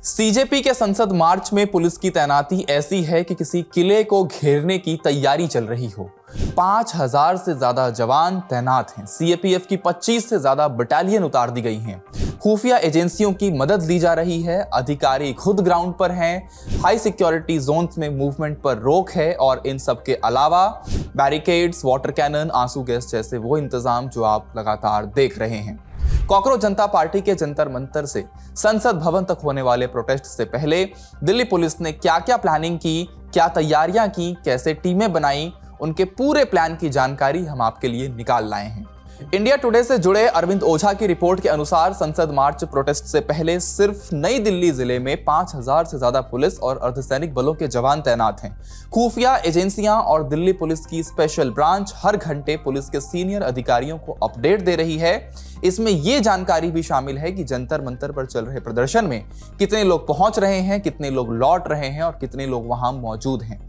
CJP के संसद मार्च में पुलिस की तैनाती ऐसी है कि किसी किले को घेरने की तैयारी चल रही हो। 5000 से ज्यादा जवान तैनात हैं। सीएपीएफ की 25 से ज्यादा बटालियन उतार दी गई हैं। खुफिया एजेंसियों की मदद ली जा रही है। अधिकारी खुद ग्राउंड पर हैं। हाई सिक्योरिटी जोन्स में मूवमेंट पर रोक है और इन सब के अलावा बैरिकेड्स, वाटर कैनन, आंसू गैस जैसे वो इंतजाम जो आप लगातार देख रहे हैं। कॉकरोच जनता पार्टी के जंतर मंतर से संसद भवन तक होने वाले प्रोटेस्ट से पहले दिल्ली पुलिस ने क्या क्या प्लानिंग की, क्या तैयारियां की, कैसे टीमें बनाई, उनके पूरे प्लान की जानकारी हम आपके लिए निकाल लाए हैं। इंडिया टुडे से जुड़े अरविंद ओझा की रिपोर्ट के अनुसार संसद मार्च प्रोटेस्ट से पहले सिर्फ नई दिल्ली जिले में 5000 से ज्यादा पुलिस और अर्धसैनिक बलों के जवान तैनात हैं। खुफिया एजेंसियां और दिल्ली पुलिस की स्पेशल ब्रांच हर घंटे पुलिस के सीनियर अधिकारियों को अपडेट दे रही है। इसमें यह जानकारी भी शामिल है कि जंतर मंतर पर चल रहे प्रदर्शन में कितने लोग पहुंच रहे हैं, कितने लोग लौट रहे हैं और कितने लोग वहां मौजूद हैं।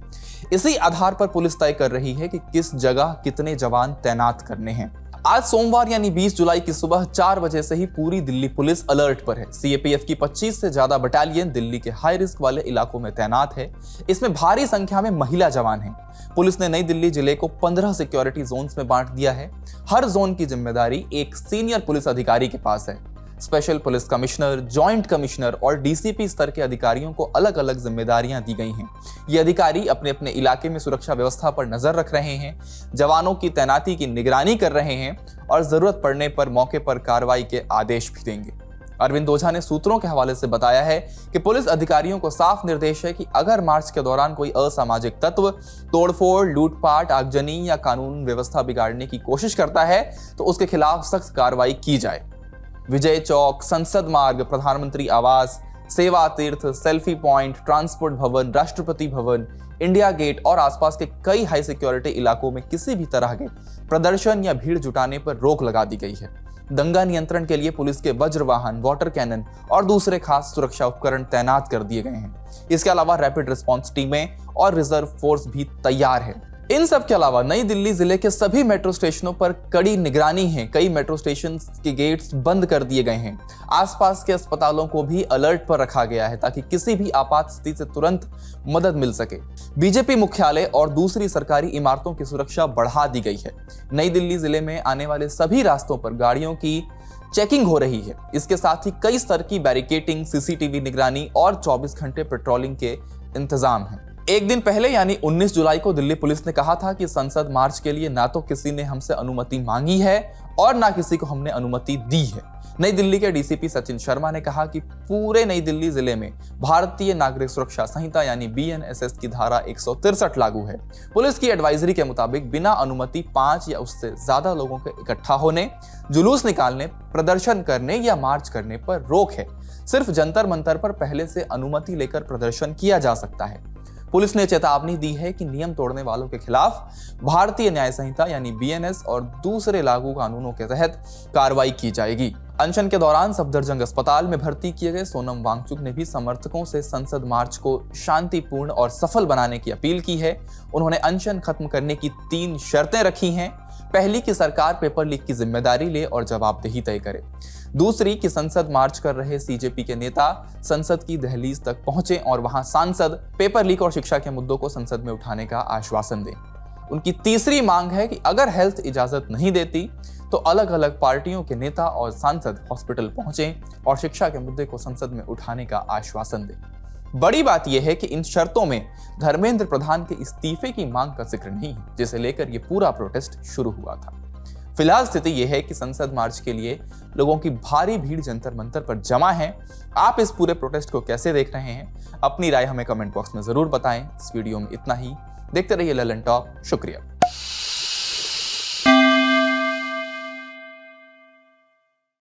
इसी आधार पर पुलिस तय कर रही है कि किस जगह कितने जवान तैनात करने हैं। आज सोमवार यानी 20 जुलाई की सुबह 4 बजे से ही पूरी दिल्ली पुलिस अलर्ट पर है। सीएपीएफ की 25 से ज्यादा बटालियन दिल्ली के हाई रिस्क वाले इलाकों में तैनात है। इसमें भारी संख्या में महिला जवान हैं। पुलिस ने नई दिल्ली जिले को 15 सिक्योरिटी जोन्स में बांट दिया है। हर जोन की जिम्मेदारी एक सीनियर पुलिस अधिकारी के पास है। Special police commissioner, joint commissioner और डीसीपी स्तर के अधिकारियों को अलग अलग जिम्मेदारियां दी गई हैं। ये अधिकारी अपने अपने इलाके में सुरक्षा व्यवस्था पर नजर रख रहे हैं, जवानों की तैनाती की निगरानी कर रहे हैं और जरूरत पड़ने पर मौके पर कार्रवाई के आदेश भी देंगे। अरविंद ओझा ने सूत्रों के हवाले से बताया है कि पुलिस अधिकारियों को साफ निर्देश है कि अगर मार्च के दौरान कोई असामाजिक तत्व तोड़फोड़, लूटपाट, आगजनी या कानून व्यवस्था बिगाड़ने की कोशिश करता है तो उसके खिलाफ सख्त कार्रवाई की जाए। विजय चौक, संसद मार्ग, प्रधानमंत्री आवास, सेवा तीर्थ, सेल्फी पॉइंट, ट्रांसपोर्ट भवन, राष्ट्रपति भवन, इंडिया गेट और आसपास के कई हाई सिक्योरिटी इलाकों में किसी भी तरह के प्रदर्शन या भीड़ जुटाने पर रोक लगा दी गई है। दंगा नियंत्रण के लिए पुलिस के वज्र वाहन, वाटर कैनन और दूसरे खास सुरक्षा उपकरण तैनात कर दिए गए हैं। इसके अलावा रैपिड रिस्पॉन्स टीमें और रिजर्व फोर्स भी तैयार है। इन सब के अलावा नई दिल्ली जिले के सभी मेट्रो स्टेशनों पर कड़ी निगरानी है। कई मेट्रो स्टेशन के गेट्स बंद कर दिए गए हैं। आसपास के अस्पतालों को भी अलर्ट पर रखा गया है ताकि किसी भी आपात स्थिति से तुरंत मदद मिल सके। बीजेपी मुख्यालय और दूसरी सरकारी इमारतों की सुरक्षा बढ़ा दी गई है। नई दिल्ली जिले में आने वाले सभी रास्तों पर गाड़ियों की चेकिंग हो रही है। इसके साथ ही कई स्तर की बैरिकेडिंग, सीसीटीवी निगरानी और 24 घंटे पेट्रोलिंग के इंतजाम हैं। एक दिन पहले यानी 19 जुलाई को दिल्ली पुलिस ने कहा था कि संसद मार्च के लिए ना तो किसी ने हमसे अनुमति मांगी है और ना किसी को हमने अनुमति दी है। नई दिल्ली के डीसीपी सचिन शर्मा ने कहा कि पूरे नई दिल्ली जिले में भारतीय नागरिक सुरक्षा संहिता यानी बीएनएसएस की धारा 163 लागू है। पुलिस की एडवाइजरी के मुताबिक बिना अनुमति 5 या उससे ज्यादा लोगों के इकट्ठा होने, जुलूस निकालने, प्रदर्शन करने या मार्च करने पर रोक है। सिर्फ जंतर मंतर पर पहले से अनुमति लेकर प्रदर्शन किया जा सकता है। पुलिस ने चेतावनी दी है कि नियम तोड़ने वालों के खिलाफ भारतीय न्याय संहिता यानी बीएनएस और दूसरे लागू कानूनों के तहत कार्रवाई की जाएगी। अनशन के दौरान सफदरजंग अस्पताल में भर्ती किए गए सोनम वांगचुक ने भी समर्थकों से संसद मार्च को शांतिपूर्ण और सफल बनाने की अपील की है। उन्होंने अनशन खत्म करने की 3 शर्तें रखी हैं। पहली कि सरकार पेपर लीक की जिम्मेदारी ले और जवाबदेही तय करे। दूसरी कि संसद मार्च कर रहे सीजेपी के नेता संसद की दहलीज तक पहुंचे और वहां सांसद पेपर लीक और शिक्षा के मुद्दों को संसद में उठाने का आश्वासन दें। उनकी तीसरी मांग है कि अगर हेल्थ इजाजत नहीं देती तो अलग अलग पार्टियों के नेता और सांसद हॉस्पिटल पहुंचें और शिक्षा के मुद्दे को संसद में उठाने का आश्वासन दें। बड़ी बात यह है कि इन शर्तों में धर्मेंद्र प्रधान के इस्तीफे की मांग का जिक्र नहीं है, जिसे लेकर यह पूरा प्रोटेस्ट शुरू हुआ था। फिलहाल स्थिति यह है कि संसद मार्च के लिए लोगों की भारी भीड़ जंतर मंतर पर जमा है। आप इस पूरे प्रोटेस्ट को कैसे देख रहे हैं? अपनी राय हमें कमेंट बॉक्स में जरूर बताएं। इस वीडियो में इतना ही। देखते रहिए ललन टॉप। शुक्रिया।